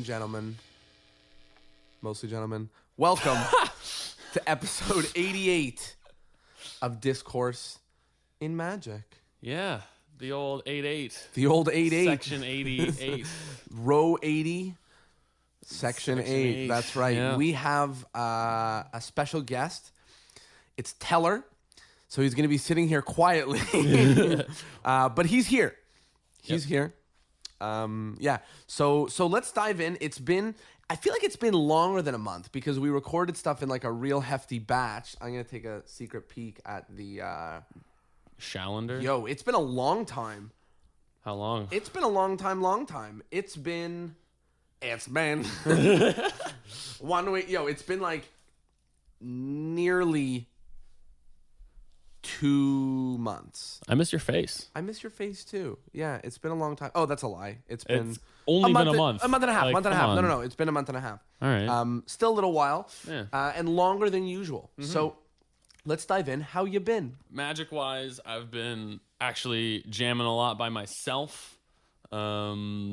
gentlemen, mostly gentlemen, welcome to episode 88 of Discourse in Magic. Yeah, the old 8-8. The old 88. Section 88. Row 80, Section 8. That's right. Yeah. We have a special guest. It's Teller. So he's going to be sitting here quietly. But he's here. He's here. Yeah. So let's dive in. I feel like it's been longer than a month because we recorded stuff in like a real hefty batch. I'm going to take a secret peek at the... Shallender? Yo, it's been a long time. How long? It's been a long time. It's been 1 week. Yo, it's been like nearly 2 months. I miss your face. I miss your face too. Yeah, it's been a long time. Oh, that's a lie. It's been only been a month. A month and a half. Like, month and a half. come on. No. It's been a month and a half. All right. Still a little while. Yeah. And longer than usual. So let's dive in. How you been? Magic-wise, I've been actually jamming a lot by myself. Okay.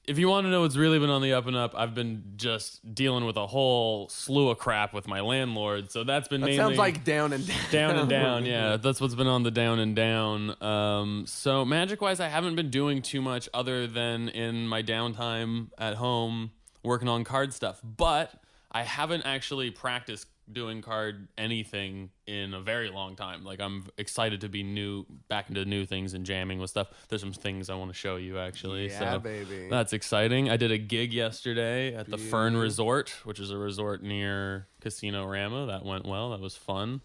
If you want to know what's really been on the up and up, I've been just dealing with a whole slew of crap with my landlord. So that's been mainly... Sounds like down and down. Down and down, yeah. That's what's been on the down and down. So magic-wise, I haven't been doing too much other than in my downtime at home working on card stuff. But I haven't actually practiced doing card anything in a very long time. Like, I'm excited to be back into new things and jamming with stuff. There's some things I want to show you, actually. Yeah, so baby. That's exciting. I did a gig yesterday at the Fern Resort, which is a resort near Casino Rama. That went well. That was fun.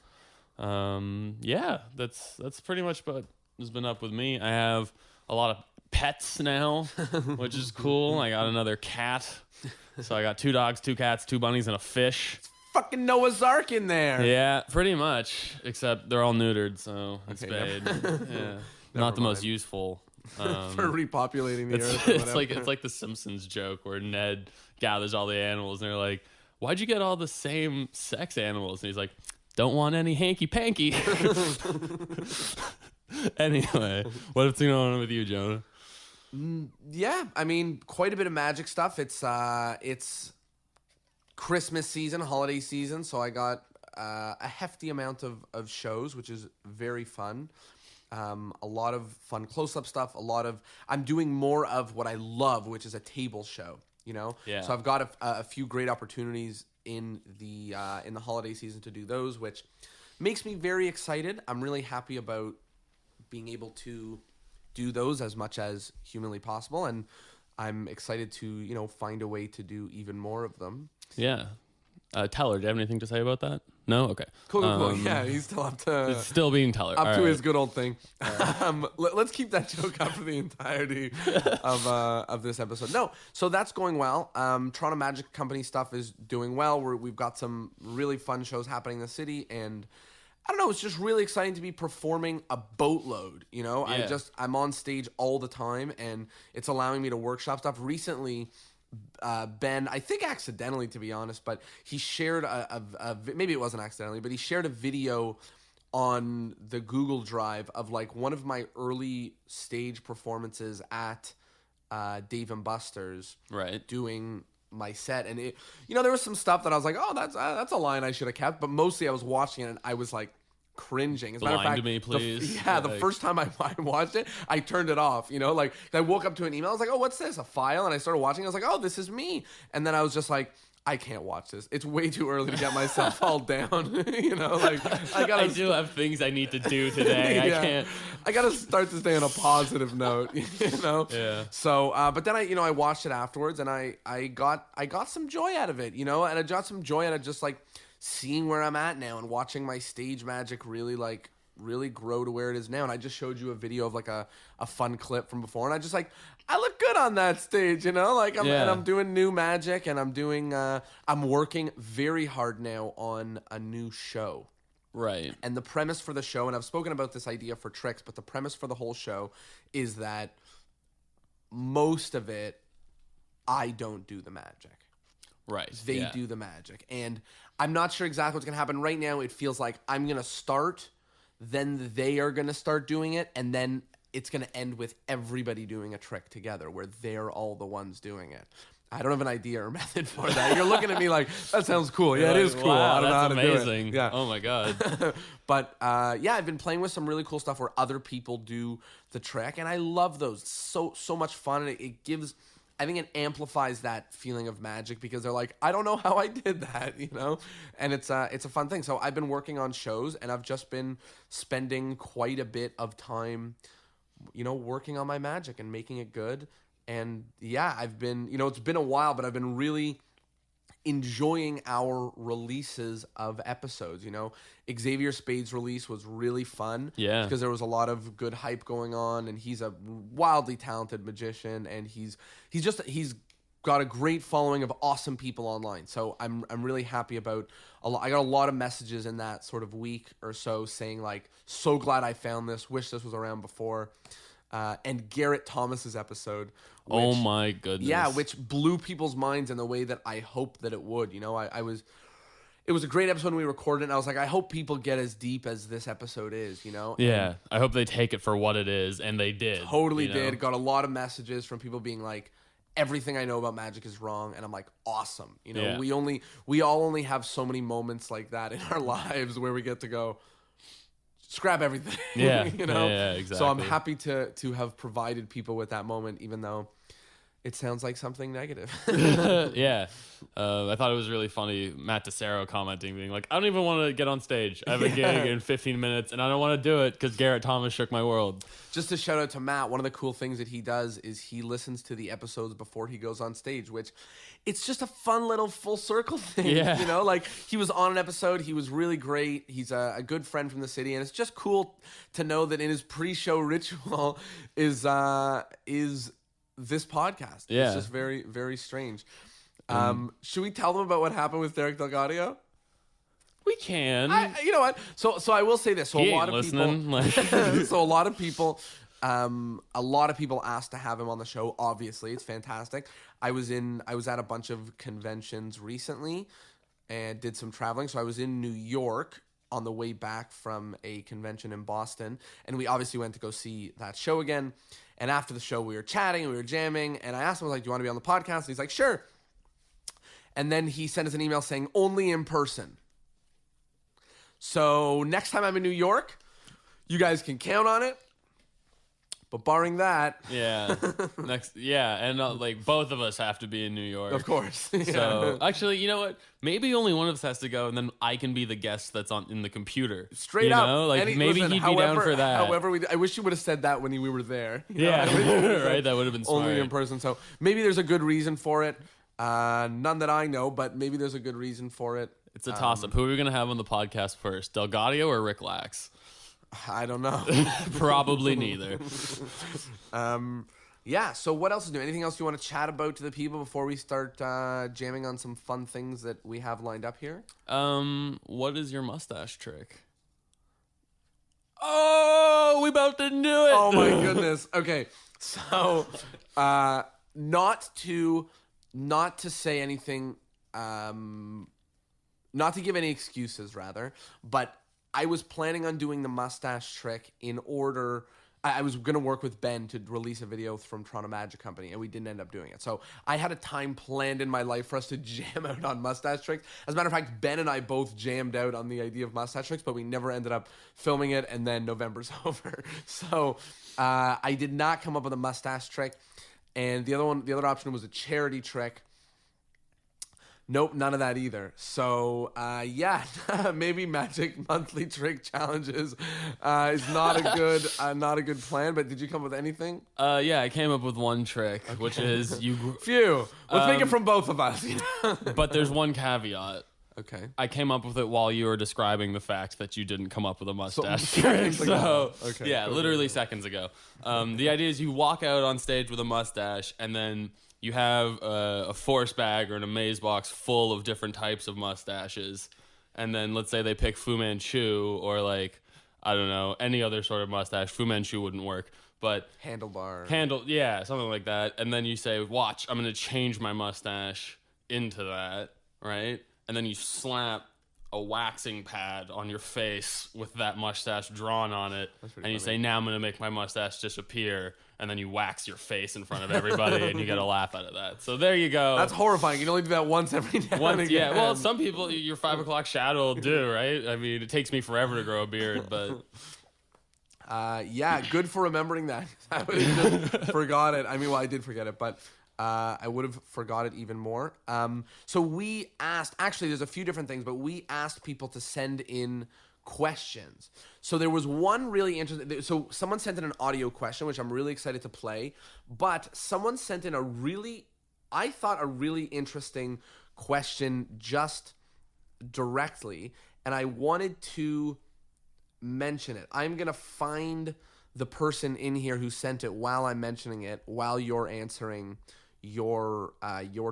Yeah, that's pretty much what has been up with me. I have a lot of pets now, which is cool. I got another cat. So I got 2 dogs, 2 cats, 2 bunnies, and a fish. Fucking Noah's Ark in there. Yeah, pretty much. Except they're all neutered, so it's Okay, bad. Yeah, not the most useful. For repopulating the earth. Or It's like the Simpsons joke where Ned gathers all the animals, and they're like, "Why'd you get all the same sex animals?" And he's like, "Don't want any hanky panky." Anyway, what's going on with you, Jonah? Yeah, I mean, quite a bit of Magic stuff. It's Christmas season, holiday season, so I got a hefty amount of shows, which is very fun. A lot of fun close-up stuff. I'm doing more of what I love, which is a table show. You know, Yeah. So I've got a few great opportunities in the holiday season to do those, which makes me very excited. I'm really happy about being able to do those as much as humanly possible, and I'm excited to find a way to do even more of them. Yeah. Teller, do you have anything to say about that? No? Okay. Cool. Yeah, he's still up to It's still being Teller. up to his good old thing. Let's keep that joke up for the entirety of this episode. No, so that's going well. Toronto Magic Company stuff is doing well. We've got some really fun shows happening in the city, and I don't know, it's just really exciting to be performing a boatload, Yeah. I'm on stage all the time, and it's allowing me to workshop stuff. Recently, Ben, I think accidentally, to be honest, but he shared maybe it wasn't accidentally, but he shared a video on the Google Drive of like one of my early stage performances at Dave & Buster's, Right. doing my set, and it, there was some stuff that I was like, oh, that's a line I should have kept, but mostly I was watching it and I was like cringing. As a matter of Line fact, to me, please. the first time I watched it, I turned it off. Like I woke up to an email. I was like, oh, what's this? A file? And I started watching. I was like, oh, this is me. And then I was just like, I can't watch this. It's way too early to get myself all down. I do have things I need to do today. I can't. I gotta start to stay on a positive note. Yeah. So, but then I watched it afterwards, and I got some joy out of it. And I got some joy out of just like seeing where I'm at now and watching my stage magic really grow to where it is now. And I just showed you a video of like a fun clip from before, and I just I look good on that stage, and I'm doing new magic, and I'm working very hard now on a new show. Right. And the premise for the show, and I've spoken about this idea for Tricks, but the premise for the whole show is that most of it, I don't do the magic. Right. They do the magic. And I'm not sure exactly what's going to happen. Right now, it feels like I'm going to start, then they are going to start doing it, and then it's going to end with everybody doing a trick together where they're all the ones doing it. I don't have an idea or method for that. You're looking at me like, that sounds cool. Yeah, it is cool. Wow, I don't know how that's to amazing. do it. Yeah. Oh my God. But yeah, I've been playing with some really cool stuff where other people do the trick, and I love those. So much fun, and it gives, I think it amplifies that feeling of magic because they're like, I don't know how I did that, you know? And it's a fun thing. So I've been working on shows, and I've just been spending quite a bit of time, you know, working on my magic and making it good. And yeah, I've been, you know, it's been a while, but I've been really enjoying our releases of episodes. You know, Xavier Spade's release was really fun. Yeah. Because there was a lot of good hype going on, and he's a wildly talented magician, and he's got a great following of awesome people online. So I'm really happy about a lot. I got a lot of messages in that sort of week or so saying like, so glad I found this, wish this was around before. And Garrett Thomas's episode. Oh my goodness. Yeah, which blew people's minds in the way that I hoped that it would. You know, it was a great episode when we recorded it, and I was like, I hope people get as deep as this episode is, you know? Yeah, I hope they take it for what it is, and they did. Totally you know? did. Got a lot of messages from people being like, everything I know about magic is wrong, and I'm like, awesome. You know, Yeah. we all only have so many moments like that in our lives where we get to go, scrap everything. Yeah, you know? yeah, exactly. So I'm happy to have provided people with that moment, even though it sounds like something negative. Yeah. I thought it was really funny. Matt DeSero commenting, being like, I don't even want to get on stage. I have a gig in 15 minutes, and I don't want to do it because Garrett Thomas shook my world. Just to shout out to Matt, one of the cool things that he does is he listens to the episodes before he goes on stage, which it's just a fun little full circle thing. Yeah. You know, like he was on an episode. He was really great. He's a good friend from the city. And it's just cool to know that in his pre-show ritual is this podcast. Yeah. It's just very, very strange. Should we tell them about what happened with Derek Delgadio? We can. You know what? So I will say this. So He a lot ain't of listening. people. So a lot of people. A lot of people asked to have him on the show. Obviously, it's fantastic. I was at a bunch of conventions recently, and did some traveling. So I was in New York on the way back from a convention in Boston, and we obviously went to go see that show again. And after the show, we were chatting and we were jamming, and I asked him, I was like, do you want to be on the podcast? And he's like, sure. And then he sent us an email saying, only in person. So next time I'm in New York, you guys can count on it. But barring that, Yeah. And like both of us have to be in New York. of course. Yeah. So actually, you know what? Maybe only one of us has to go, and then I can be the guest that's in the computer. Straight you up, know? Like maybe listen, he'd be down for that. However, I wish you would have said that when we were there. You know? Yeah, I wish you would've said right. That would have been smart. only in person. So maybe there's a good reason for it. None that I know, but maybe there's a good reason for it. It's a toss-up. Who are we gonna have on the podcast first, Delgadio or Rick Lax? I don't know. Probably neither. Yeah. So what else is new? Anything else you want to chat about to the people before we start jamming on some fun things that we have lined up here? What is your mustache trick? Oh, we about to do it. Oh my goodness. Okay. So, not to say anything, not to give any excuses rather, but I was planning on doing the mustache trick in order. I was going to work with Ben to release a video from Toronto Magic Company, and we didn't end up doing it. So I had a time planned in my life for us to jam out on mustache tricks. As a matter of fact, Ben and I both jammed out on the idea of mustache tricks, but we never ended up filming it, and then November's over. So I did not come up with a mustache trick. And the other option was a charity trick. Nope, none of that either. So, yeah, maybe Magic Monthly Trick Challenges is not a good plan. But did you come up with anything? Yeah, I came up with one trick, which is Phew. Let's make it from both of us. But there's one caveat. Okay. I came up with it while you were describing the fact that you didn't come up with a mustache trick. seconds ago. So, Okay, yeah, cool. literally seconds ago. The idea is you walk out on stage with a mustache, and then you have a force bag or an amaze box full of different types of mustaches. And then let's say they pick Fu Manchu or like, I don't know, any other sort of mustache. Fu Manchu wouldn't work. But Handlebar. yeah, something like that. And then you say, watch, I'm going to change my mustache into that, right? And then you slap a waxing pad on your face with that mustache drawn on it, and you funny. say, now I'm going to make my mustache disappear, and then you wax your face in front of everybody, and you get a laugh out of that. So there you go. That's horrifying. You can only do that once every now and again. Yeah, well, some people, your 5 o'clock shadow will do, right? I mean, it takes me forever to grow a beard, but... Yeah, good for remembering that. I would have just forgot it. I mean, well, I did forget it, but I would have forgot it even more. So we asked, actually, there's a few different things, but we asked people to send in questions. So there was one really interesting, so someone sent in an audio question, which I'm really excited to play, but someone sent in I thought a really interesting question just directly, and I wanted to mention it. I'm going to find the person in here who sent it while I'm mentioning it, while you're answering your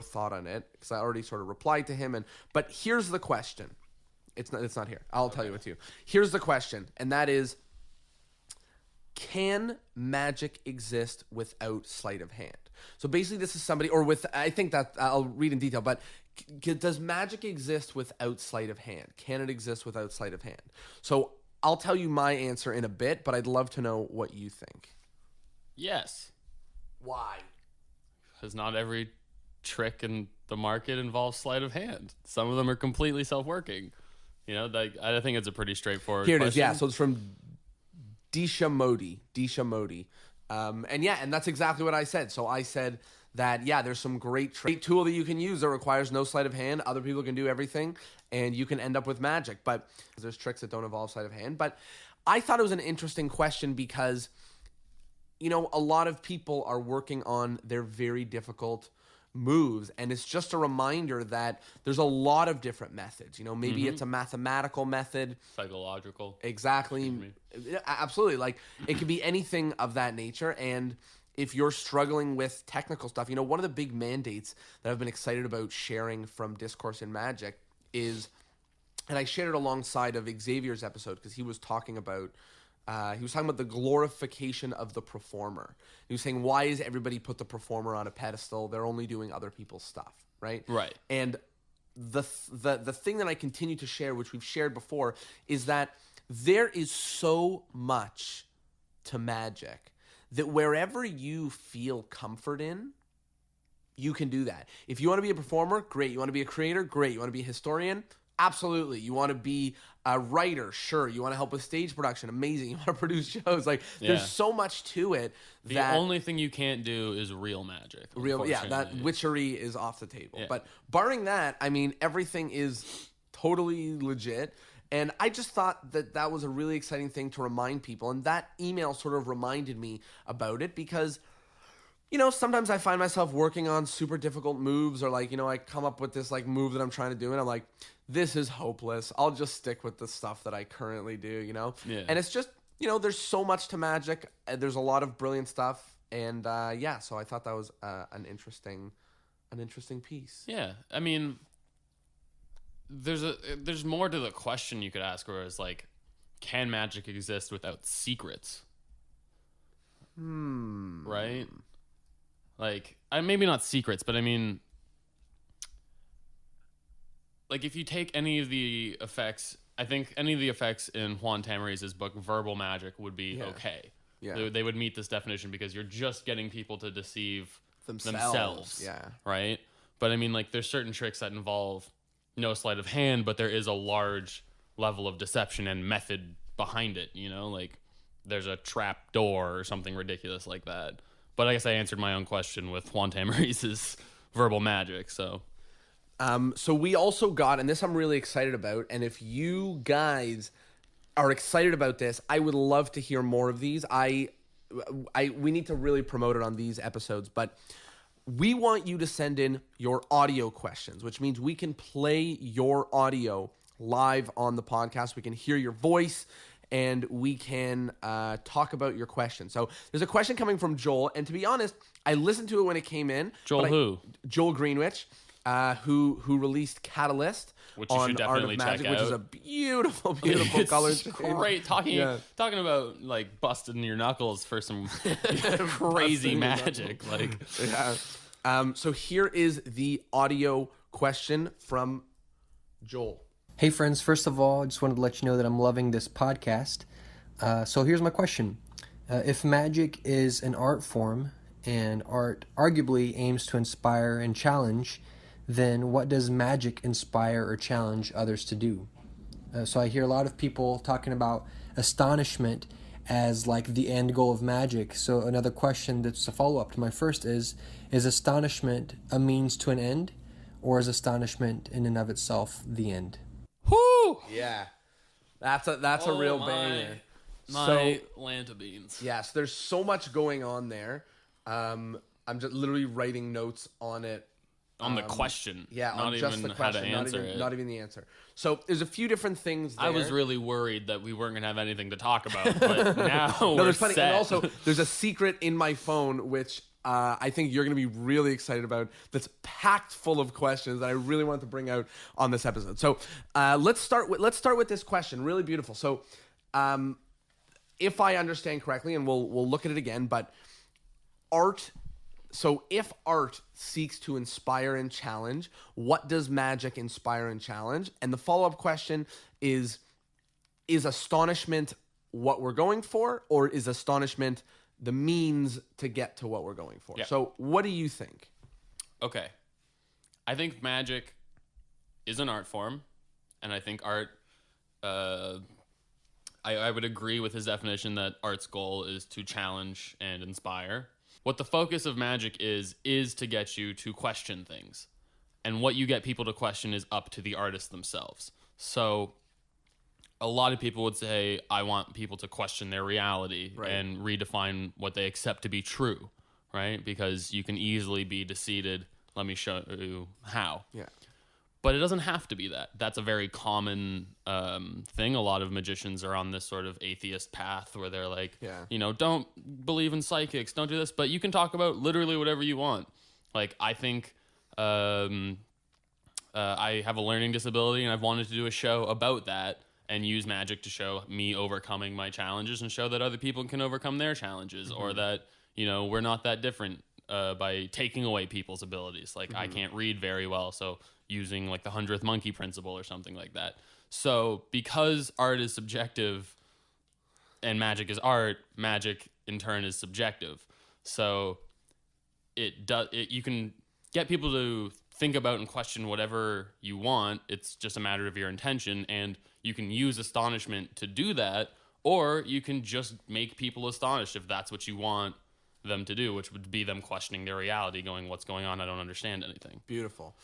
thought on it, because I already sort of replied to him. But here's the question. It's not here. I'll tell you it to you. Here's the question, and that is, can magic exist without sleight of hand? So basically, this is somebody, or with, I think that I'll read in detail, but does magic exist without sleight of hand? Can it exist without sleight of hand? So I'll tell you my answer in a bit, but I'd love to know what you think. Yes. Why? Because not every trick in the market involves sleight of hand. Some of them are completely self-working. You know, like, I think it's a pretty straightforward Here it question. is, yeah. So it's from Disha Modi. And that's exactly what I said. So I said that, yeah, there's some great tool that you can use that requires no sleight of hand. Other people can do everything, and you can end up with magic. But there's tricks that don't involve sleight of hand. But I thought it was an interesting question because, you know, a lot of people are working on their very difficult moves, and it's just a reminder that there's a lot of different methods. You know, maybe it's a mathematical method, psychological. Exactly. Absolutely. Like, it could be anything of that nature. And if you're struggling with technical stuff, you know, one of the big mandates that I've been excited about sharing from Discourse in Magic is, and I shared it alongside of Xavier's episode, because he was talking about the glorification of the performer. He was saying, why is everybody put the performer on a pedestal? They're only doing other people's stuff, right? Right. And the thing that I continue to share, which we've shared before, is that there is so much to magic that wherever you feel comfort in, you can do that. If you want to be a performer, great. You want to be a creator, great. You want to be a historian, absolutely. You want to be a writer, sure. You want to help with stage production, amazing. You want to produce shows, like, there's so much to it. The only thing you can't do is real magic. That witchery is off the table. Yeah. But barring that, I mean, everything is totally legit. And I just thought that was a really exciting thing to remind people. And that email sort of reminded me about it because, you know, sometimes I find myself working on super difficult moves, or, like, you know, I come up with this, like, move that I'm trying to do, and I'm like, this is hopeless. I'll just stick with the stuff that I currently do, you know? Yeah. And it's just, you know, there's so much to magic. There's a lot of brilliant stuff. And, so I thought that was an interesting piece. Yeah. I mean, there's more to the question you could ask, where it's like, can magic exist without secrets? Right? Like, maybe not secrets, but I mean, like, if you take any of the effects, I think any of the effects in Juan Tamariz' book, verbal magic, would be okay. Yeah. They would meet this definition because you're just getting people to deceive themselves. Yeah. Right? But I mean, like, there's certain tricks that involve no sleight of hand, but there is a large level of deception and method behind it, you know? Like, there's a trap door or something ridiculous like that. But I guess I answered my own question with Juan Tamariz's verbal magic, so... So we also got, and this I'm really excited about, and if you guys are excited about this, I would love to hear more of these. We need to really promote it on these episodes, but we want you to send in your audio questions, which means we can play your audio live on the podcast. We can hear your voice, and we can talk about your question. So there's a question coming from Joel, and to be honest, I listened to it when it came in. Joel Greenwich. Who released Catalyst, which you should definitely check out, which is a beautiful, beautiful color. It's great. Talking about, like, busting your knuckles for some crazy magic. Like, so here is the audio question from Joel. Hey friends, first of all, I just wanted to let you know that I'm loving this podcast. So here's my question. If magic is an art form and art arguably aims to inspire and challenge, then what does magic inspire or challenge others to do? So I hear a lot of people talking about astonishment as like the end goal of magic. So another question that's a follow-up to my first is astonishment a means to an end, or is astonishment in and of itself the end? Whoo! Yeah, that's a real banger. My Lanta beans. Yes, there's so much going on there. I'm just literally writing notes on it. On the question. Yeah, not on even just the question, how to answer it. not even the answer. So there's a few different things there. I was really worried that we weren't going to have anything to talk about, but now no, we're there's plenty. set. And also, there's a secret in my phone which I think you're going to be really excited about. That's packed full of questions that I really want to bring out on this episode. So let's start with this question. Really beautiful. So, if I understand correctly, and we'll look at it again, but art. So if art seeks to inspire and challenge, what does magic inspire and challenge? And the follow-up question is astonishment what we're going for, or is astonishment the means to get to what we're going for? Yeah. So what do you think? Okay. I think magic is an art form, and I think art, I would agree with his definition that art's goal is to challenge and inspire. What the focus of magic is to get you to question things. And what you get people to question is up to the artists themselves. So a lot of people would say, I want people to question their reality and redefine what they accept to be true, right? Because you can easily be deceived. Let me show you how. Yeah. But it doesn't have to be that. That's a very common thing. A lot of magicians are on this sort of atheist path where they're like, don't believe in psychics, don't do this. But you can talk about literally whatever you want. Like, I think I have a learning disability, and I've wanted to do a show about that and use magic to show me overcoming my challenges and show that other people can overcome their challenges, or that, we're not that different by taking away people's abilities. Like, I can't read very well, so using like the 100th monkey principle or something like that. So because art is subjective and magic is art, magic in turn is subjective. So you can get people to think about and question whatever you want. It's just a matter of your intention, and you can use astonishment to do that, or you can just make people astonished if that's what you want them to do, which would be them questioning their reality, going, what's going on? I don't understand anything. Beautiful.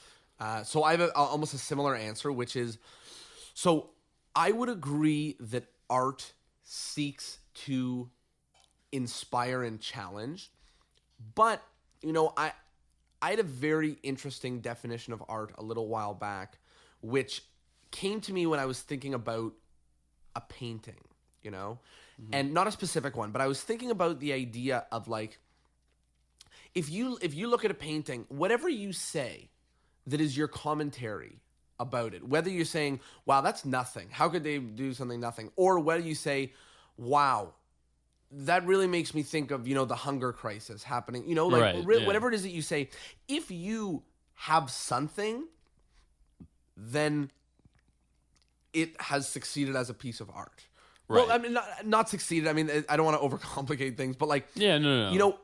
So I have almost a similar answer, which is, so I would agree that art seeks to inspire and challenge, but, I had a very interesting definition of art a little while back, which came to me when I was thinking about a painting, and not a specific one, but I was thinking about the idea of like, if you look at a painting, whatever you say that is your commentary about it, whether you're saying, wow, that's nothing, how could they do something nothing, or whether you say, wow, that really makes me think of, the hunger crisis happening, whatever it is that you say, if you have something, then it has succeeded as a piece of art. Right. Well, I mean, not succeeded. I mean, I don't want to overcomplicate things, but like, no.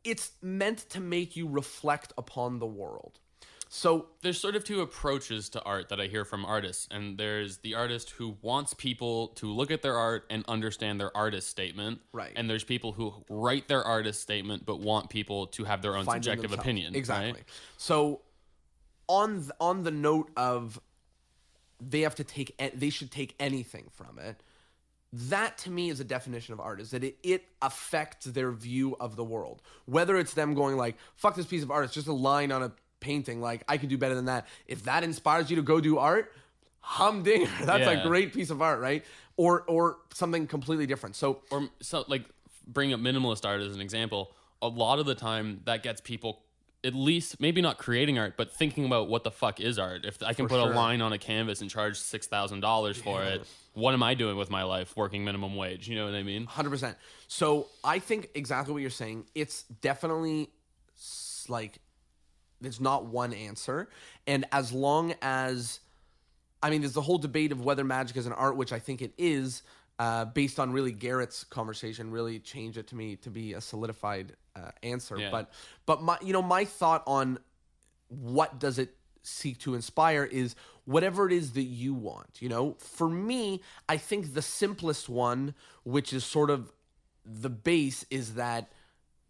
It's meant to make you reflect upon the world. So there's sort of two approaches to art that I hear from artists, and there's the artist who wants people to look at their art and understand their artist statement, right? And there's people who write their artist statement but want people to have their own subjective opinion, exactly. Right? So on the note of they should take anything from it. That to me is a definition of art, is that it affects their view of the world. Whether it's them going like, fuck this piece of art, it's just a line on a painting, like I could do better than that. If that inspires you to go do art, humdinger, that's a great piece of art, right? Or something completely different. So like bring up minimalist art as an example. A lot of the time that gets people at least maybe not creating art, but thinking about what the fuck is art. If I can put a line on a canvas and charge $6,000 for it, what am I doing with my life working minimum wage? You know what I mean? 100%. So I think exactly what you're saying. It's definitely like, there's not one answer. And as long as I mean, there's the whole debate of whether magic is an art, which I think it is, based on really Garrett's conversation, really changed it to me to be a solidified answer. Yeah. But my thought on what does it seek to inspire is whatever it is that you want. For me, I think the simplest one, which is sort of the base, is that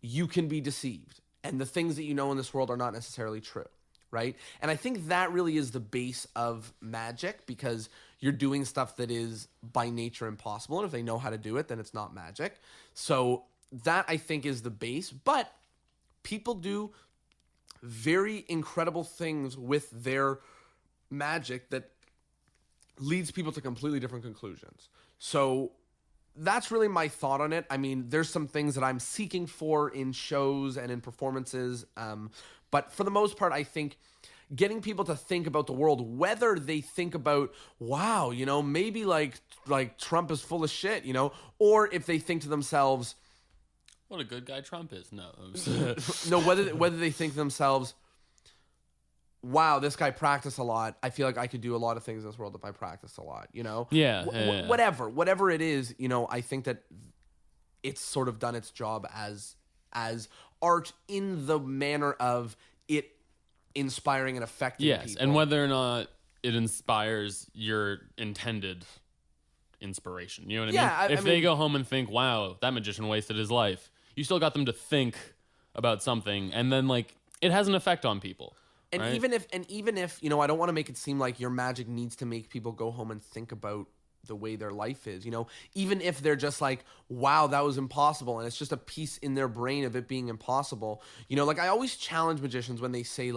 you can be deceived, and the things that you know in this world are not necessarily true. Right? And I think that really is the base of magic, because you're doing stuff that is by nature impossible. And if they know how to do it, then it's not magic. So that, I think, is the base. But people do very incredible things with their magic that leads people to completely different conclusions. So that's really my thought on it. I mean, there's some things that I'm seeking for in shows and in performances. But for the most part, I think getting people to think about the world, whether they think about, wow, maybe like Trump is full of shit, or if they think to themselves, what a good guy Trump is. No. no, whether they think to themselves, wow, this guy practiced a lot. I feel like I could do a lot of things in this world if I practiced a lot, Yeah. Whatever it is, I think that it's sort of done its job as art in the manner of it inspiring and affecting Yes, people. and whether or not it inspires your intended inspiration. You know what I mean? If they go home and think, wow, that magician wasted his life, you still got them to think about something, and then it has an effect on people. And right? even if I don't want to make it seem like your magic needs to make people go home and think about the way their life is, even if they're just like, wow, that was impossible, and it's just a piece in their brain of it being impossible. I always challenge magicians when they say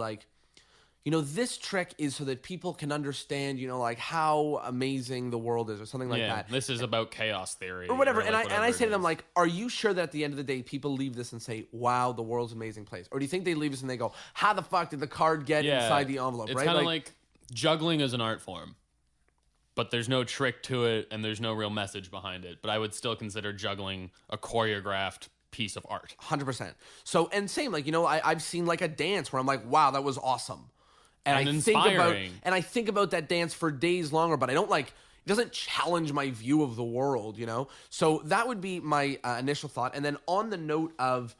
this trick is so that people can understand, how amazing the world is, or something like that. This is about chaos theory or whatever. Or I say to them, are you sure that at the end of the day people leave this and say, wow, the world's an amazing place? Or do you think they leave this and they go, how the fuck did the card get inside the envelope? It's right? kind of like juggling is an art form, but there's no trick to it and there's no real message behind it. But I would still consider juggling a choreographed piece of art. 100%. So, and same, I've seen a dance where I'm like, wow, that was awesome. And I think about that dance for days longer, but I don't it doesn't challenge my view of the world, So that would be my initial thought. And then on the note of,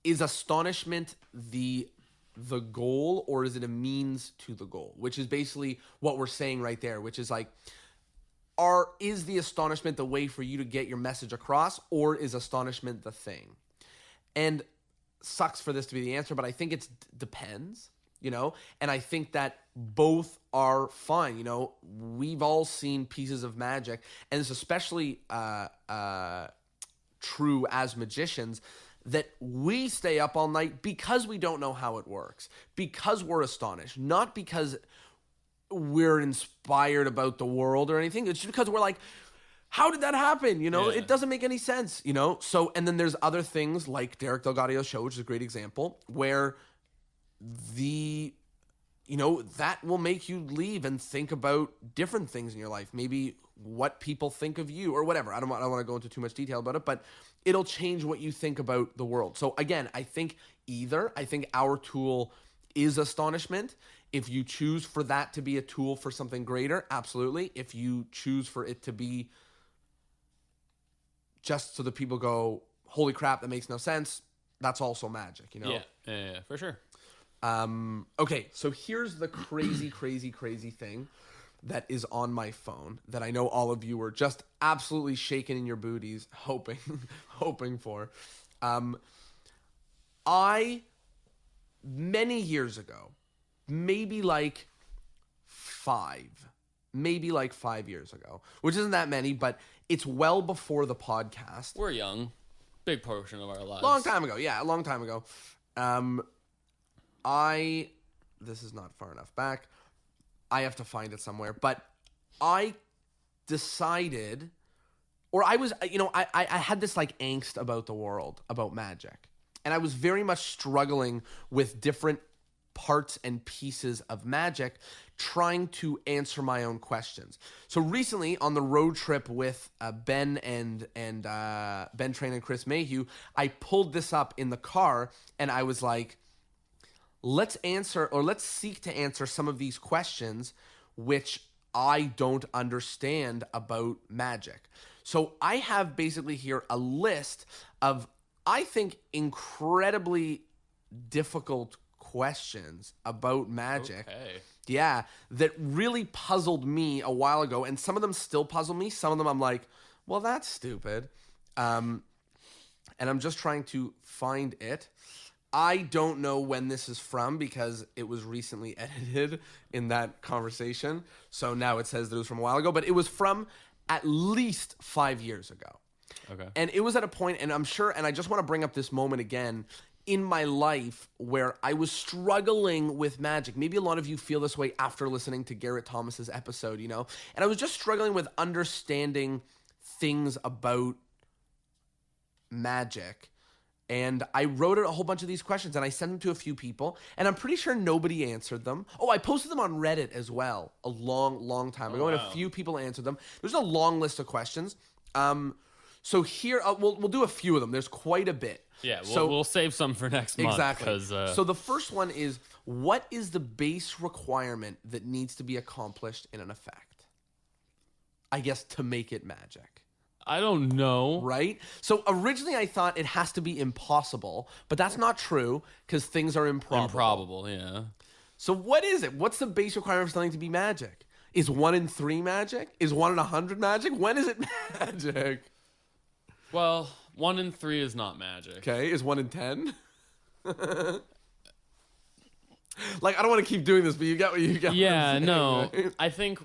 is astonishment the goal, or is it a means to the goal? Which is basically what we're saying right there, which is is the astonishment the way for you to get your message across, or is astonishment the thing? And sucks for this to be the answer, but I think it depends. And I think that both are fine. We've all seen pieces of magic, and it's especially true as magicians, that we stay up all night because we don't know how it works, because we're astonished, not because we're inspired about the world or anything. It's just because we're like, how did that happen? It doesn't make any sense, So, and then there's other things like Derek Delgadio's show, which is a great example, where that will make you leave and think about different things in your life, maybe what people think of you or whatever. I don't want to go into too much detail about it, but it'll change what you think about the world. So again, I think our tool is astonishment. If you choose for that to be a tool for something greater, absolutely. If you choose for it to be just so that people go, holy crap, that makes no sense, that's also magic, Yeah, for sure. Okay, so here's the crazy thing that is on my phone that I know all of you were just absolutely shaking in your booties, hoping for. Many years ago, maybe 5 years ago, which isn't that many, but it's well before the podcast. We're young. Big portion of our lives. A long time ago. This is not far enough back. I have to find it somewhere. But I decided, or I was, I had this angst about the world, about magic. And I was very much struggling with different parts and pieces of magic, trying to answer my own questions. So recently on the road trip with Ben and Ben Train and Chris Mayhew, I pulled this up in the car and I was like, let's seek to answer some of these questions which I don't understand about magic. So I have basically here a list of, I think, incredibly difficult questions about magic. Okay. Yeah, that really puzzled me a while ago, and some of them still puzzle me. Some of them I'm like, well, that's stupid. And I'm just trying to find it. I don't know when this is from because it was recently edited in that conversation. So now it says that it was from a while ago, but it was from at least 5 years ago. Okay. And it was at a point, and I'm sure, and I just want to bring up this moment again in my life where I was struggling with magic. Maybe a lot of you feel this way after listening to Garrett Thomas's episode, you know? And I was just struggling with understanding things about magic. And I wrote a whole bunch of these questions and I sent them to a few people, and I'm pretty sure nobody answered them. Oh, I posted them on Reddit as well a long time ago, and a few people answered them. There's a long list of questions. So here, we'll do a few of them. There's quite a bit. Yeah, So we'll save some for next month. exactly. 'Cause, So the first one is, what is the base requirement that needs to be accomplished in an effect? I guess to make it magic. I don't know. Right? So originally I thought it has to be impossible, but that's not true because things are improbable. Improbable, yeah. So what is it? What's the base requirement for something to be magic? Is 1 in 3 magic? Is 1 in 100 magic? When is it magic? Well, 1 in 3 is not magic. Okay, is 1 in 10? Like, I don't want to keep doing this, but you got what you got. Yeah, no. I think,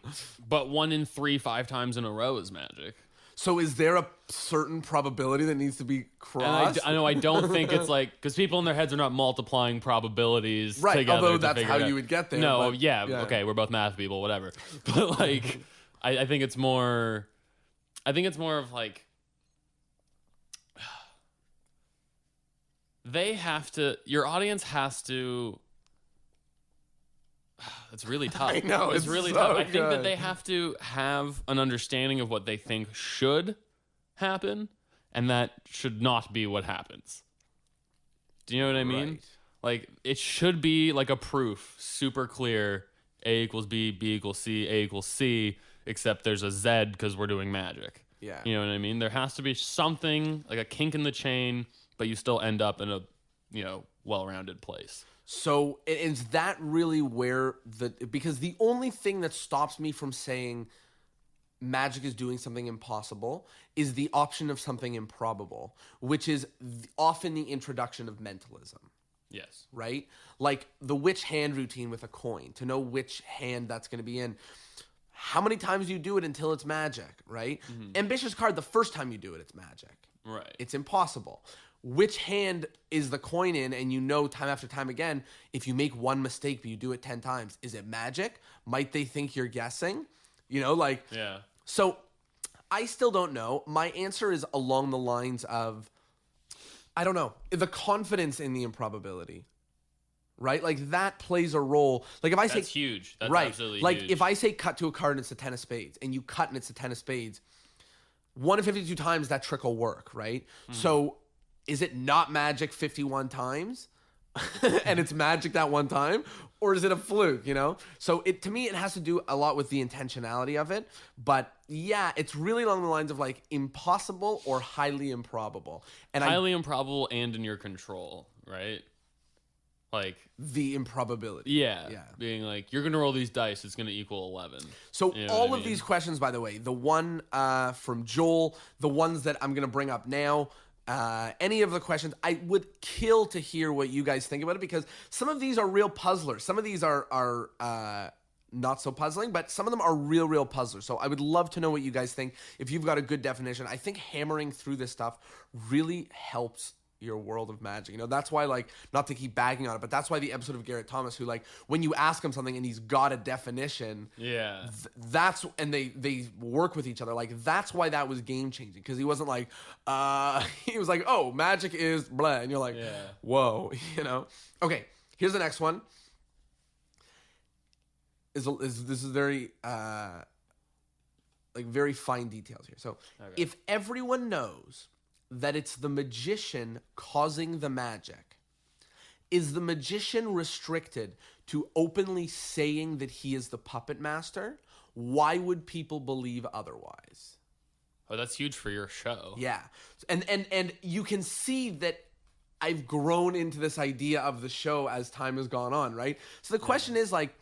but 1 in 3, 5 times in a row is magic. So is there a certain probability that needs to be And crossed? I know, I don't think it's like, because people in their heads are not multiplying probabilities Right, together. although to that's figure how it out. you would get there, No, but- yeah, yeah. okay, we're both math people, whatever. But like, I think it's more of like, your audience has to, it's really tough. I know, it's it's really so tough. I think that good. they have to have an understanding of what they think should happen, and that should not be what happens. Do you know what I mean? Right. Like, it should be like a proof, super clear. A equals B, B equals C, A equals C, except there's a Z because we're doing magic. Yeah. You know what I mean? There has to be something, like a kink in the chain, but you still end up in a, well-rounded place. So is that really where because the only thing that stops me from saying magic is doing something impossible is the option of something improbable, which is often the introduction of mentalism, Yes. right? Like the which hand routine with a coin, to know which hand that's going to be in. How many times do you do it until it's magic, right? Ambitious card, the first time you do it, it's magic. Right. It's impossible. Which hand is the coin in, and you know time after time again, if you make one mistake but you do it 10 times, is it magic? Might they think you're guessing? Yeah. So I still don't know. My answer is along the lines of, I don't know, the confidence in the improbability, right? Like that plays a role. Like if I That's say, huge. That's right, absolutely like huge. if I say cut to a card and it's a 10 of spades, and you cut and it's a 10 of spades, 1 in 52 times that trick will work, right? So is it not magic 51 times? And it's magic that one time? Or is it a fluke, So to me, it has to do a lot with the intentionality of it. But yeah, it's really along the lines of like impossible or highly improbable. And Highly improbable and in your control, right? Like, the improbability. yeah. Yeah. Being like, you're going to roll these dice, it's going to equal 11. So You know all what I of mean? these questions, by the way, the one from Joel, the ones that I'm going to bring up now, any of the questions, I would kill to hear what you guys think about it, because some of these are real puzzlers. Some of these are not so puzzling, but some of them are real puzzlers. So I would love to know what you guys think. If you've got a good definition, I think hammering through this stuff really helps your world of magic. That's why, like, not to keep bagging on it, but that's why the episode of Garrett Thomas, who, like, when you ask him something and he's got a definition, Yeah. that's, and they work with each other, like, that's why that was game changing, because he wasn't like he was like, oh, magic is blah, and you're like, Yeah. whoa. Okay, here's the next one. This is very very fine details here. So if everyone knows that it's the magician causing the magic, is the magician restricted to openly saying that he is the puppet master, Why would people believe otherwise? Oh, that's huge for your show. Yeah. And you can see that I've grown into this idea of the show as time has gone on, right? So the question is like,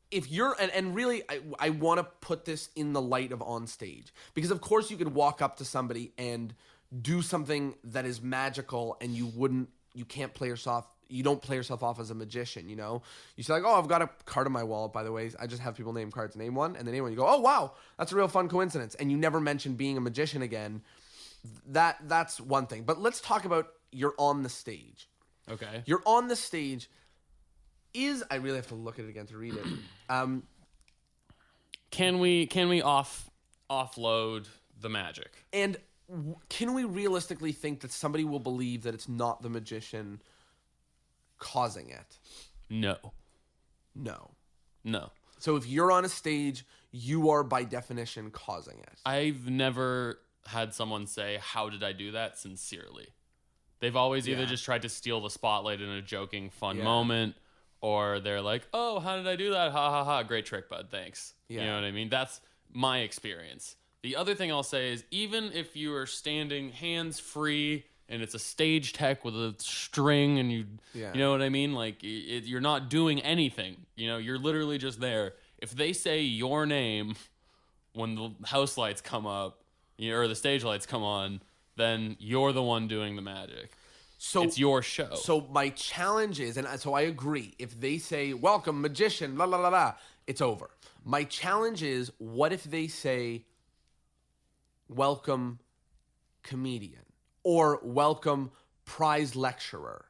if you're, and really, I want to put this in the light of on stage, because of course you could walk up to somebody and do something that is magical, and you can't play yourself. You don't play yourself off as a magician, you know? You say like, oh, I've got a card in my wallet, by the way. I just have people name cards. Name one, and then name one. You go, oh, wow, that's a real fun coincidence. And you never mention being a magician again. That's one thing. But let's talk about you're on the stage. Okay. You're on the stage. I really have to look at it again to read it. Can we offload the magic? And can we realistically think that somebody will believe that it's not the magician causing it? No. So if you're on a stage, you are by definition causing it. I've never had someone say, how did I do that, sincerely. They've always either just tried to steal the spotlight in a joking, fun moment, or they're like, oh, how did I do that? Ha ha ha, great trick, bud, thanks. You know what I mean? That's my experience. The other thing I'll say is, even if you are standing hands free and it's a stage tech with a string and you know what I mean? Like, you're not doing anything. You know, you're literally just there. If they say your name when the house lights come up, or the stage lights come on, then you're the one doing the magic. So it's your show. So my challenge is, and so I agree, if they say, welcome, magician, la la la la, it's over. My challenge is, what if they say, welcome, comedian, or welcome, prize lecturer?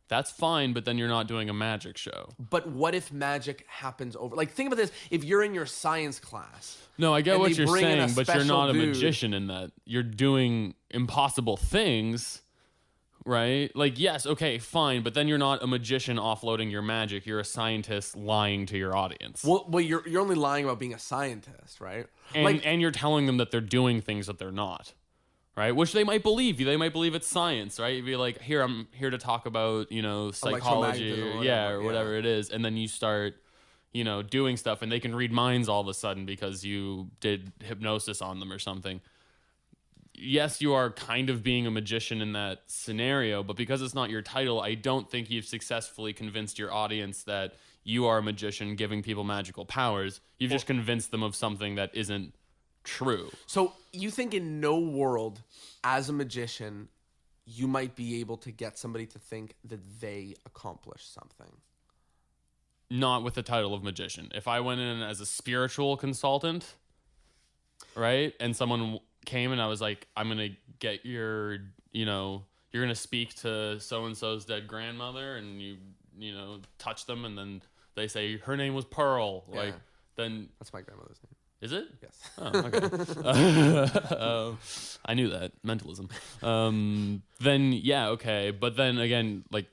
That's fine, but then you're not doing a magic show. But what if magic happens over? Like, think about this. If you're in your science class. No, I get what you're bring in saying, a but you're special not a dude. magician in that. You're doing impossible things, right? Like, yes, okay, fine, but then you're not a magician offloading your magic. You're a scientist lying to your audience. Well, you're only lying about being a scientist, right? And you're telling them that they're doing things that they're not. Right, which they might believe you. They might believe it's science, right? You'd be like, "Here, I'm here to talk about, psychology, or whatever it is," and then you start, doing stuff, and they can read minds all of a sudden because you did hypnosis on them or something. Yes, you are kind of being a magician in that scenario, but because it's not your title, I don't think you've successfully convinced your audience that you are a magician giving people magical powers. You've just convinced them of something that isn't true. So you think in no world, as a magician, you might be able to get somebody to think that they accomplished something? Not with the title of magician. If I went in as a spiritual consultant, right, and someone came and I was like, I'm going to get you're going to speak to so-and-so's dead grandmother, and you touch them, and then they say, her name was Pearl. Yeah. Like, then... That's my grandmother's name. Is it? Yes. Oh, okay. I knew that. Mentalism. Then, yeah, okay. But then again, like,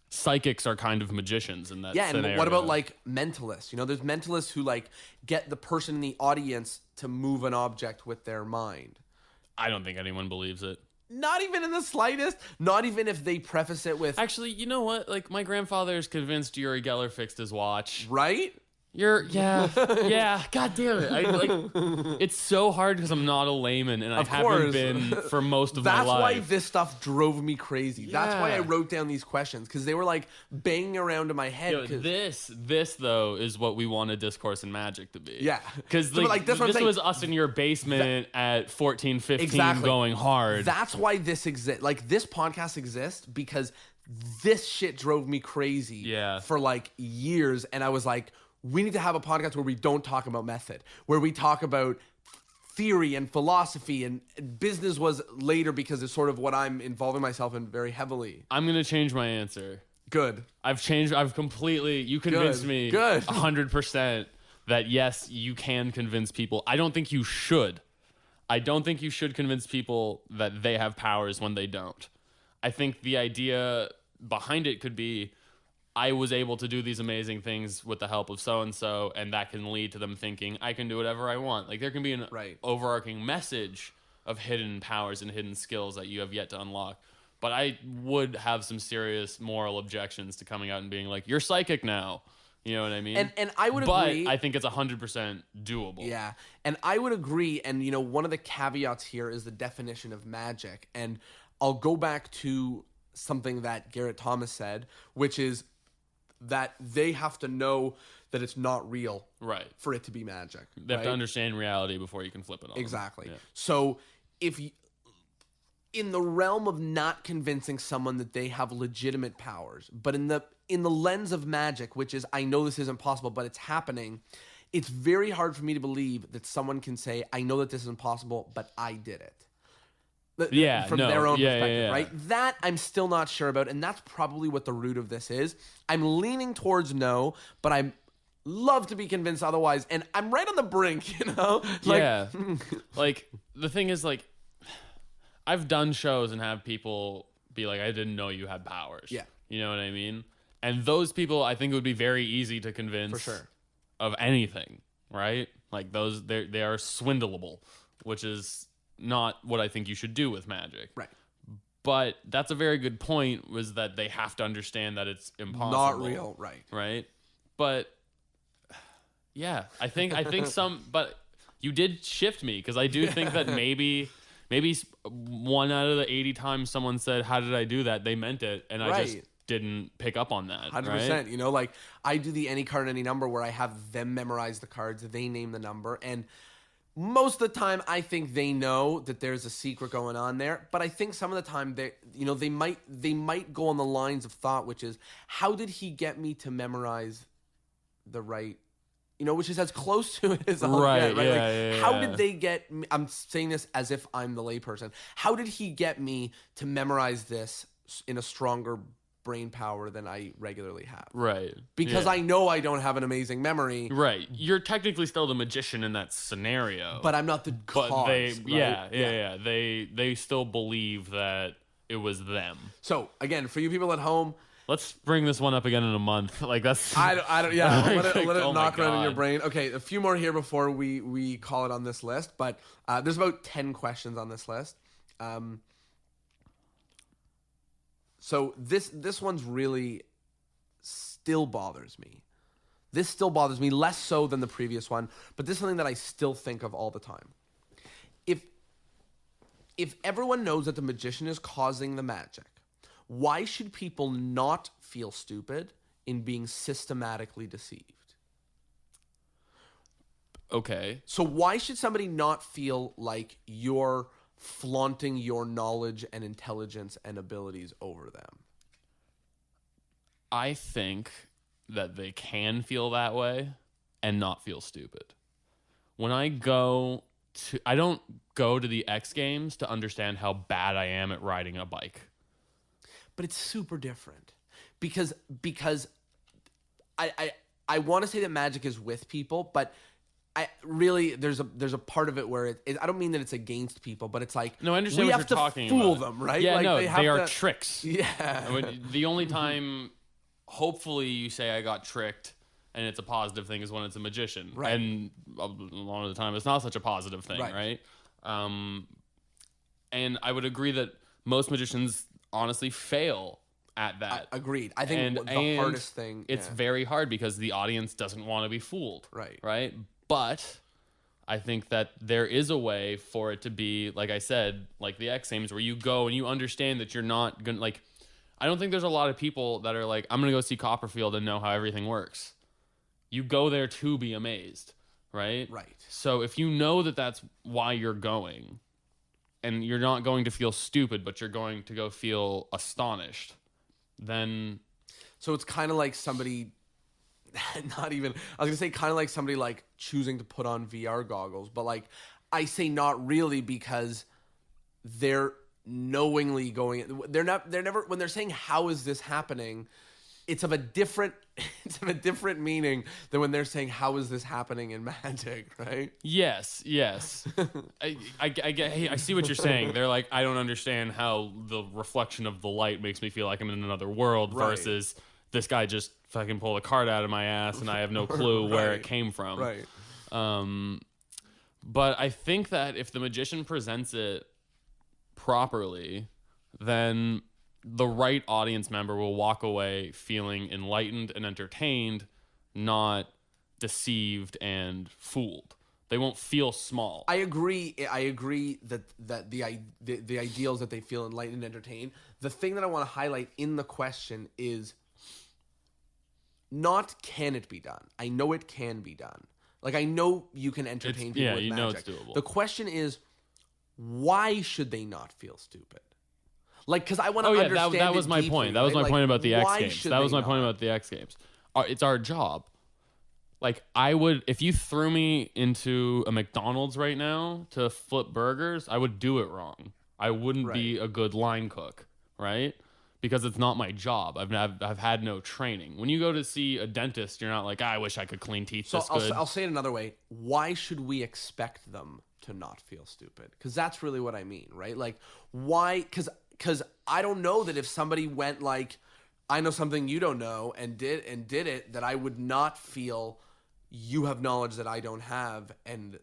psychics are kind of magicians in that scenario. And what about, like, mentalists? There's mentalists who, like, get the person in the audience to move an object with their mind. I don't think anyone believes it. Not even in the slightest. Not even if they preface it with... Actually, you know what? Like, my grandfather's convinced Uri Geller fixed his watch. Right? Yeah. God damn it! It's so hard because I'm not a layman, and I haven't been for most of my life. That's why this stuff drove me crazy. That's why I wrote down these questions, because they were like banging around in my head. This though is what we wanted Discourse in Magic to be. Yeah, because this was us in your basement at 14, 15, going hard. That's why this exists. Like, this podcast exists because this shit drove me crazy. Yeah. For like years, and I was like, we need to have a podcast where we don't talk about method, where we talk about theory and philosophy, and business was later because it's sort of what I'm involving myself in very heavily. I'm going to change my answer. Good. You convinced me Good. 100% that yes, you can convince people. I don't think you should. I don't think you should convince people that they have powers when they don't. I think the idea behind it could be, I was able to do these amazing things with the help of so-and-so, and that can lead to them thinking, I can do whatever I want. Like, there can be an overarching message of hidden powers and hidden skills that you have yet to unlock. But I would have some serious moral objections to coming out and being like, you're psychic now. You know what I mean? And I would but agree. I think it's 100% doable. Yeah, and I would agree. And one of the caveats here is the definition of magic. And I'll go back to something that Garrett Thomas said, which is that they have to know that it's not real, Right. for it to be magic. They have to understand reality before you can flip it on them. Exactly. Yeah. So if you, in the realm of not convincing someone that they have legitimate powers, but in the lens of magic, which is I know this isn't possible, but it's happening, it's very hard for me to believe that someone can say, I know that this isn't possible, but I did it. From their own perspective, right? That I'm still not sure about, and that's probably what the root of this is. I'm leaning towards no, but I'm love to be convinced otherwise, and I'm right on the brink, Yeah. Like, the thing is, like, I've done shows and have people be like, I didn't know you had powers. Yeah. You know what I mean? And those people, I think it would be very easy to convince For sure. of anything, right? Like, those, they are swindleable, which is not what I think you should do with magic. Right. But that's a very good point, was that they have to understand that it's impossible. Not real, right. Right? But yeah, I think but you did shift me, because I do think that maybe 1 out of the 80 times someone said, how did I do that? They meant it, and I just didn't pick up on that. 100%. Right? Like I do the any card, any number, where I have them memorize the cards, they name the number, and most of the time I think they know that there's a secret going on there. But I think some of the time they might go on the lines of thought, which is, how did he get me to memorize the right, which is as close to it as I'll get, right? Yeah, how did they get me? I'm saying this as if I'm the layperson. How did he get me to memorize this in a stronger brain power than I regularly have? Right. Because I know I don't have an amazing memory. Right. You're technically still the magician in that scenario. But I'm not the cause. But they, right? They still believe that it was them. So again, for you people at home, let's bring this one up again in a month. Like, that's... I don't. Yeah, let it Oh knock my around in your God. brain. Okay, a few more here before we call it on this list. But there's about 10 questions on this list. So this one's really still bothers me. This still bothers me, less so than the previous one, but this is something that I still think of all the time. If everyone knows that the magician is causing the magic, why should people not feel stupid in being systematically deceived? Okay. So why should somebody not feel like you're flaunting your knowledge and intelligence and abilities over them? I think that they can feel that way and not feel stupid. When I don't go to the X Games to understand how bad I am at riding a bike. But it's super different because I want to say that magic is with people, but I really there's a part of it where I don't mean that it's against people, but it's like, no, I understand we what have you're to talking fool about. them, right? Yeah, like no, they are to, tricks. Yeah. The only time, hopefully, you say I got tricked and it's a positive thing is when it's a magician, right? And a lot of the time, it's not such a positive thing, right? And I would agree that most magicians honestly fail at that. Agreed. I think the hardest thing. It's very hard because the audience doesn't want to be fooled. Right. But I think that there is a way for it to be, like I said, like the X Games, where you go and you understand that you're not going to, like, I don't think there's a lot of people that are like, I'm going to go see Copperfield and know how everything works. You go there to be amazed, right? Right. So if you know that that's why you're going, and you're not going to feel stupid, but you're going to go feel astonished, then... So it's kind of like somebody, not even, I was going to say kind of like somebody like choosing to put on VR goggles, but like I say not really, because they're knowingly going, they're never, when they're saying, how is this happening? It's of a different meaning than when they're saying, how is this happening in magic, right? Yes. I see what you're saying. They're like, I don't understand how the reflection of the light makes me feel like I'm in another world, versus this guy just fucking pulled a card out of my ass and I have no clue where it came from. Right. But I think that if the magician presents it properly, then the right audience member will walk away feeling enlightened and entertained, not deceived and fooled. They won't feel small. I agree that the ideals that they feel enlightened and entertained. The thing that I want to highlight in the question is not can it be done. I know it can be done. Like, I know you can entertain people with magic. know it's doable. The question is, why should they not feel stupid? Like, because I want to understand that was my point. That was my point about the X Games. That was my point about the X Games. It's our job. Like, I would, if you threw me into a McDonald's right now to flip burgers, I would do it wrong. I wouldn't be a good line cook, right? Because it's not my job. I've had no training. When you go to see a dentist, you're not like, I wish I could clean teeth this good. I'll say it another way. Why should we expect them to not feel stupid? Because that's really what I mean, right? Like, why? Because I don't know that if somebody went like, I know something you don't know and did it, that I would not feel you have knowledge that I don't have, and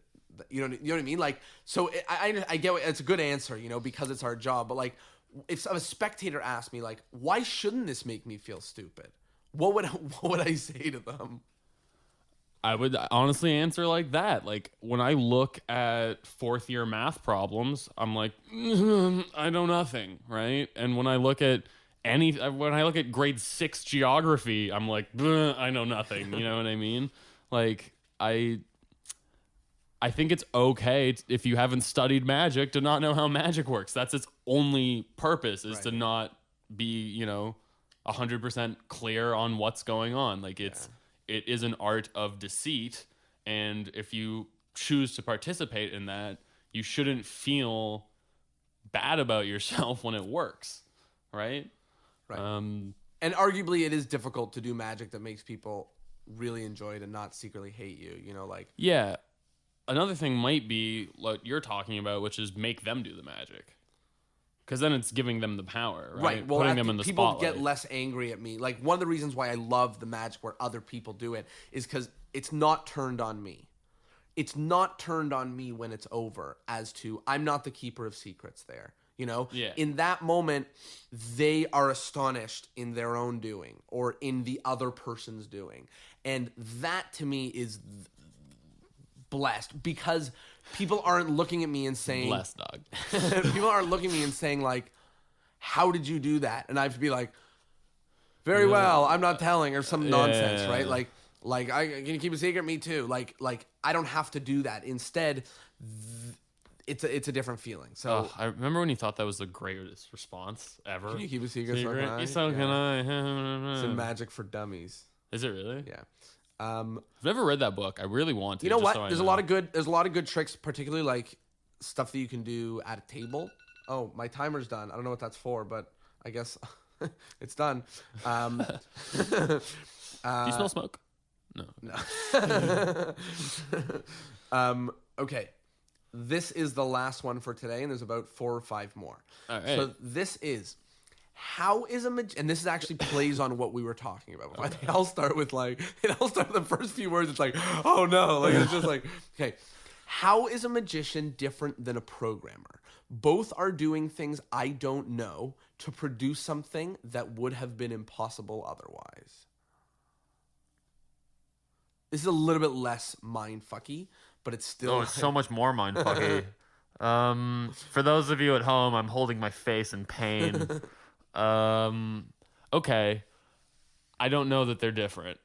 you know what I mean? Like, so I get it's a good answer, you know, because it's our job. But like, if a spectator asked me like, why shouldn't this make me feel stupid? What would I say to them? I would honestly answer like that. Like, when I look at fourth year math problems, I'm like, I know nothing, right? And when I look at grade 6 geography, I'm like, I know nothing. You know what I mean? Like, I think it's okay if you haven't studied magic to not know how magic works. That's its only purpose, is to not be, 100% clear on what's going on. Like, it is an art of deceit, and if you choose to participate in that, you shouldn't feel bad about yourself when it works, right? Right. And arguably, it is difficult to do magic that makes people really enjoy it and not secretly hate you, like... Yeah. Another thing might be what you're talking about, which is make them do the magic. Because then it's giving them the power, right? Right. Well, putting them in the people spotlight. get less angry at me. Like, one of the reasons why I love the magic where other people do it is because it's not turned on me. It's not turned on me when it's over as to, I'm not the keeper of secrets there. Yeah. In that moment, they are astonished in their own doing or in the other person's doing. And that to me is blessed, because people aren't looking at me and saying, blessed dog. People aren't looking at me and saying like, how did you do that? And I have to be like, very well, I'm not telling, or some nonsense, right? Like I can you keep a secret? Me too. Like I don't have to do that. Instead, it's a different feeling. So I remember when you thought that was the greatest response ever. Can you keep a secret? So can I? So can I. It's in Magic for Dummies. Is it really? Yeah. I've never read that book. I really want to. You know what? There's a lot of good tricks, particularly like stuff that you can do at a table. Oh, my timer's done. I don't know what that's for, but I guess it's done. Do you smell smoke? No. Okay. This is the last one for today, and there's about 4 or 5 more. All right. So this is, how is a magician, and this actually plays on what we were talking about. Okay. They all start with the first few words, it's like, oh no. Like, it's just like, okay. How is a magician different than a programmer? Both are doing things I don't know to produce something that would have been impossible otherwise. This is a little bit less mindfucky, but it's still... Oh, it's so much more mindfucky. For those of you at home, I'm holding my face in pain. Okay. I don't know that they're different.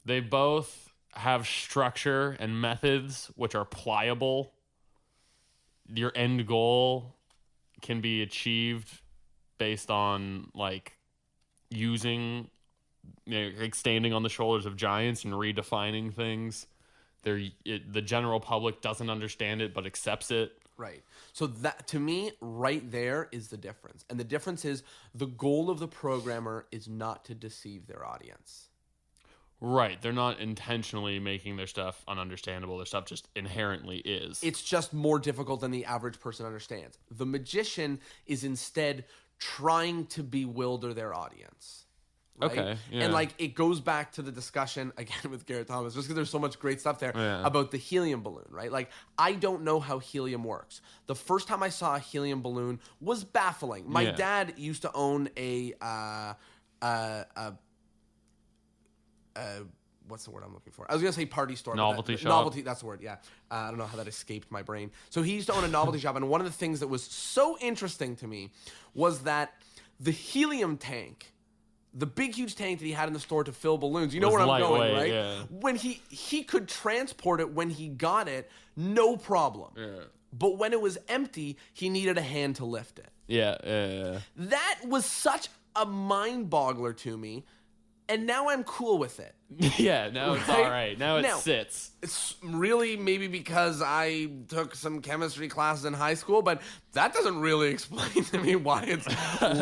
They both have structure and methods which are pliable. Your end goal can be achieved based on like using, like standing on the shoulders of giants and redefining things. The general public doesn't understand it but accepts it. Right. So that, to me, right there is the difference. And the difference is the goal of the programmer is not to deceive their audience. Right. They're not intentionally making their stuff ununderstandable. Their stuff just inherently is. It's just more difficult than the average person understands. The magician is instead trying to bewilder their audience. Right? Okay. Yeah. And like it goes back to the discussion again with Garrett Thomas, just because there's so much great stuff there about the helium balloon, right? Like I don't know how helium works. The first time I saw a helium balloon was baffling. My dad used to own a what's the word I'm looking for? I was gonna say party store. but Novelty shop. Novelty, that's the word. Yeah. I don't know how that escaped my brain. So he used to own a novelty shop, and one of the things that was so interesting to me was that the helium tank, the big huge tank that he had in the store to fill balloons. You know Was where I'm going, lightweight, right? yeah. When he could transport it when he got it, no problem. Yeah. But when it was empty, he needed a hand to lift it. Yeah. That was such a mind boggler to me, and now I'm cool with it. Yeah, now it's Right? all right. Now it Now- sits. It's really maybe because I took some chemistry classes in high school, but that doesn't really explain to me why it's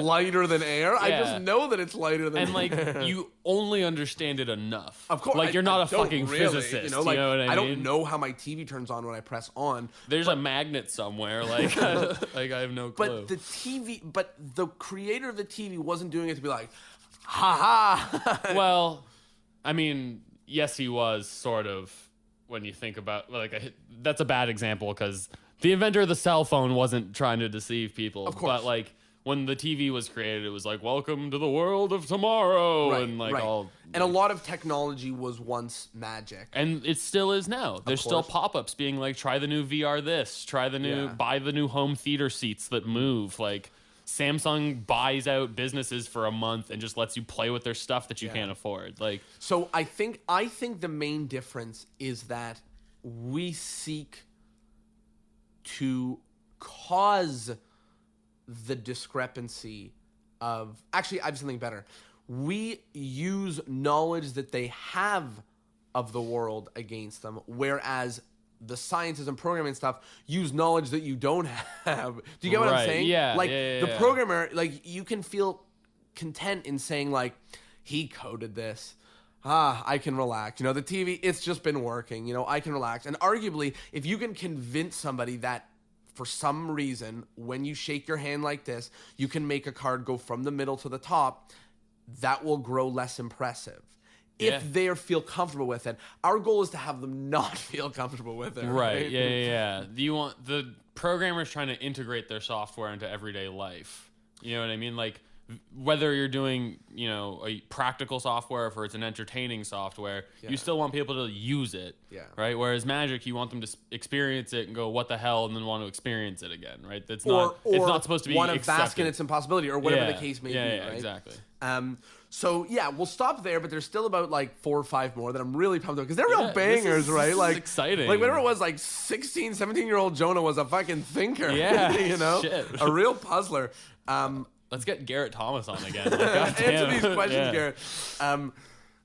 lighter than air. I Yeah. just know that it's lighter than And like air. you only understand it enough. Of course, like you're not I a don't fucking really, physicist. You know, like, what I mean? don't know how my TV turns on when I press on. There's a magnet somewhere. Like, like I have no clue. But the creator of the TV wasn't doing it to be like, ha ha. Well, I mean, yes, he was sort of. When you think about that's a bad example because the inventor of the cell phone wasn't trying to deceive people. Of course. But like when the TV was created, it was like, "Welcome to the world of tomorrow," and like all. And a lot of technology was once magic. And it still is now. There's still course. pop-ups being like, try the new VR this, try the new, Yeah. buy the new home theater seats that move. Like Samsung buys out businesses for a month and just lets you play with their stuff that you can't afford. Like, So I think the main difference is that we seek to cause the discrepancy of actually I have something better. We use knowledge that they have of the world against them, whereas the scientists and programming stuff use knowledge that you don't have. Do you get what I'm Right, saying? yeah, Like yeah, the yeah. programmer, like you can feel content in saying like he coded this. I can relax. You know, the TV, it's just been working. You know, I can relax. And arguably, if you can convince somebody that for some reason, when you shake your hand like this, you can make a card go from the middle to the top, that will grow less impressive. Yeah. If they feel comfortable with it. Our goal is to have them not feel comfortable with it. right, yeah. You want the programmers trying to integrate their software into everyday life. You know what I mean? Like, whether you're doing, you know, a practical software or it's an entertaining software, you still want people to use it. Yeah. Right? Whereas Magic, you want them to experience it and go, what the hell, and then want to experience it again, right? It's Or not supposed to be want to accepted. bask in its impossibility or whatever the case may be. Yeah, right? exactly. So yeah, we'll stop there, but there's still about like 4 or 5 more that I'm really pumped about because they're real Yeah, this bangers, is- right? this is Like exciting. Like whatever it was, like 16, 17-year-old Jonah was a fucking thinker. Yeah, you know, shit. a real puzzler. Let's get Garrett Thomas on again. Like, Answer goddamn. these questions, Yeah. Garrett.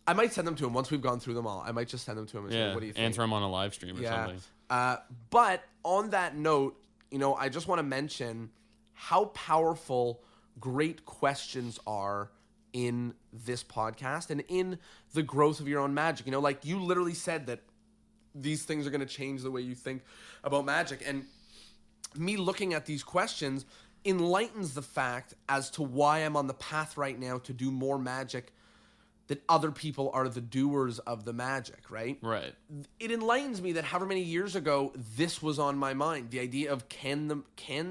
I might send them to him once we've gone through them all. I might just send them to him and say, Yeah, "What do you think?" answer him on a live stream or something. But on that note, you know, I just want to mention how powerful great questions are in this podcast and in the growth of your own magic. You know, like you literally said that these things are going to change the way you think about magic. And me looking at these questions enlightens the fact as to why I'm on the path right now to do more magic, that other people are the doers of the magic, right? Right. It enlightens me that however many years ago this was on my mind, the idea of can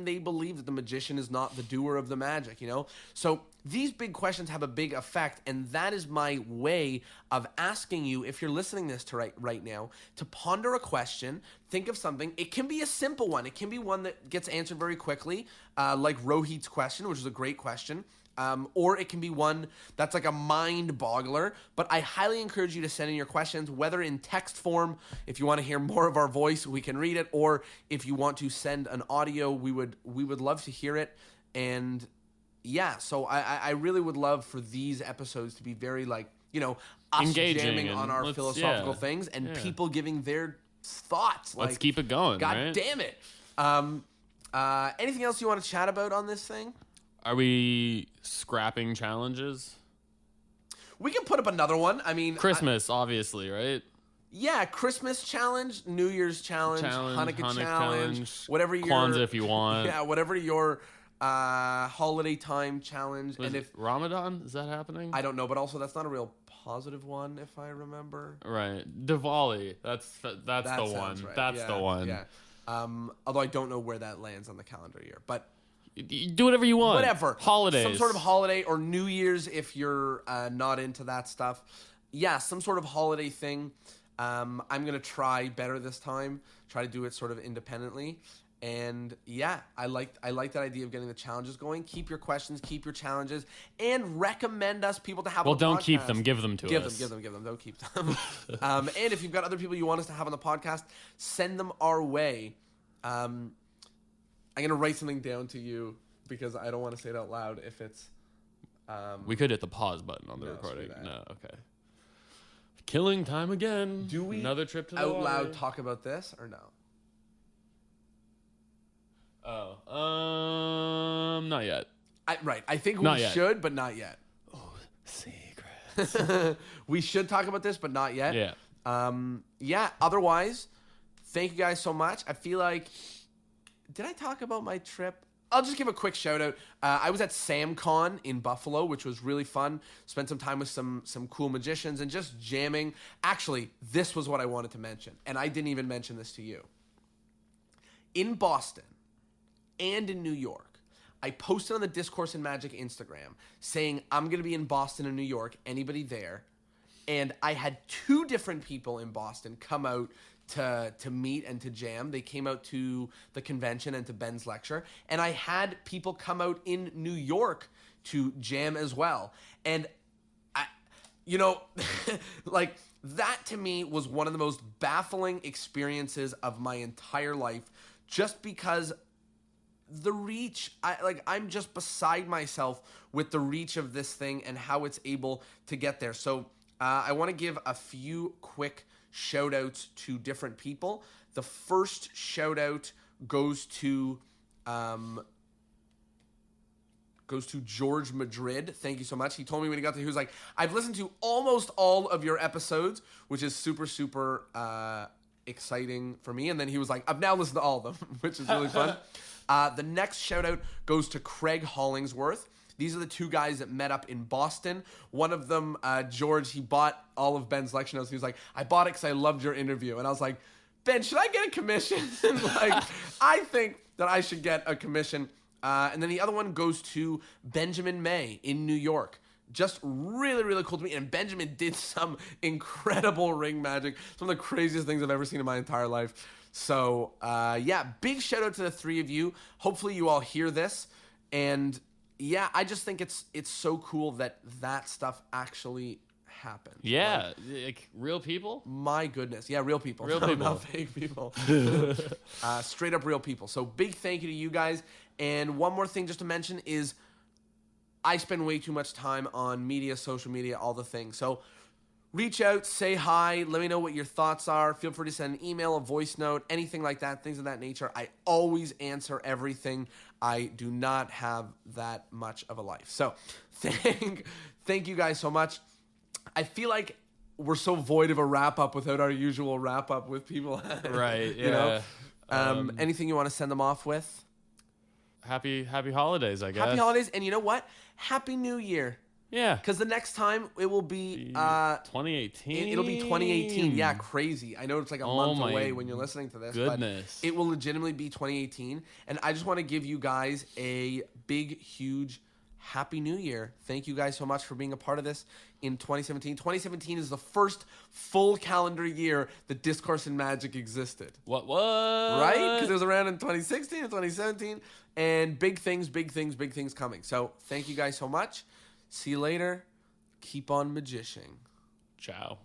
they believe that the magician is not the doer of the magic, you know? So these big questions have a big effect, and that is my way of asking you, if you're listening this to right now, to ponder a question, think of something. It can be a simple one. It can be one that gets answered very quickly, like Rohit's question, which is a great question. Or it can be one that's like a mind boggler, but I highly encourage you to send in your questions, whether in text form, if you want to hear more of our voice, we can read it, or if you want to send an audio, we would love to hear it. And yeah, so I really would love for these episodes to be very like, you know, us Engaging jamming and on our let's- philosophical yeah, things and yeah. people giving their thoughts. Let's like, keep it going, God right? damn it. Anything else you want to chat about on this thing? Are we scrapping challenges? We can put up another one. I mean, Christmas, obviously, right? yeah, Christmas challenge, New Year's challenge, Hanukkah challenge, whatever your Kwanzaa if you want. yeah, whatever your holiday time challenge. Was and it if Ramadan, is that happening? I don't know, but also that's not a real positive one, if I remember. Right, Diwali. That's That the sounds one. right. That's Yeah, the one. Yeah. Although I don't know where that lands on the calendar year, but Do whatever you want. whatever. Holidays. Some sort of holiday or New Year's if you're not into that stuff. yeah, some sort of holiday thing. I'm going to try better this time, try to do it sort of independently. And yeah, I like that idea of getting the challenges going. Keep your questions, keep your challenges, and recommend us people to have Well, on the don't keep podcast. them. Give them to us. Give them. Don't keep them. And if you've got other people you want us to have on the podcast, send them our way. I'm going to write something down to you because I don't want to say it out loud if it's... We could hit the pause button on the No, screw recording. that. No, okay. Killing time again. Do we Another trip to the out water. loud talk about this or no? Not yet. Right. I think Not we yet. should, but not yet. Secret. We should talk about this, but not yet. Yeah. Yeah. Otherwise, thank you guys so much. I feel like, did I talk about my trip? I'll just give a quick shout out. I was at SamCon in Buffalo, which was really fun. Spent some time with some cool magicians and just jamming. Actually, this was what I wanted to mention, and I didn't even mention this to you. In Boston and in New York, I posted on the Discourse in Magic Instagram saying I'm going to be in Boston and New York. Anybody there? And I had 2 different people in Boston come out to meet and to jam. They came out to the convention and to Ben's lecture. And I had people come out in New York to jam as well. And like that to me was one of the most baffling experiences of my entire life, just because the reach, I'm just beside myself with the reach of this thing and how it's able to get there. So I want to give a few quick shout outs to different people. The first shout out goes to George Madrid. Thank you so much. He told me when he got there, he was like, I've listened to almost all of your episodes, which is super, super exciting for me. And then he was like, I've now listened to all of them, which is really fun. The next shout out goes to Craig Hollingsworth. These are the 2 guys that met up in Boston. One of them, George, he bought all of Ben's lecture notes. He was like, I bought it because I loved your interview. And I was like, Ben, should I get a commission? I think that I should get a commission. And then the other one goes to Benjamin May in New York. Just really, really cool to me. And Benjamin did some incredible ring magic. Some of the craziest things I've ever seen in my entire life. So, yeah, big shout out to the 3 of you. Hopefully you all hear this. And yeah, I just think it's so cool that stuff actually happened. Yeah, like real people. My goodness. Yeah, real people. Real people. Not fake people. Straight up real people. So big thank you to you guys. And one more thing just to mention is I spend way too much time on media, social media, all the things. So reach out, say hi, let me know what your thoughts are. Feel free to send an email, a voice note, anything like that, things of that nature. I always answer everything. I do not have that much of a life. So thank you guys so much. I feel like we're so void of a wrap-up without our usual wrap-up with people. Right, You know? yeah. Anything you want to send them off with? Happy holidays, I guess. Happy holidays. And you know what? Happy New Year. Yeah. Because the next time it will be 2018. it'll be 2018. Yeah, crazy. I know it's like a month my away when you're listening to this. goodness. But it will legitimately be 2018. And I just want to give you guys a big, huge Happy New Year. Thank you guys so much for being a part of this in 2017. 2017 is the first full calendar year that Discourse in Magic existed. What? Right? Because it was around in 2016 and 2017. And big things coming. So thank you guys so much. See you later. Keep on magician. Ciao.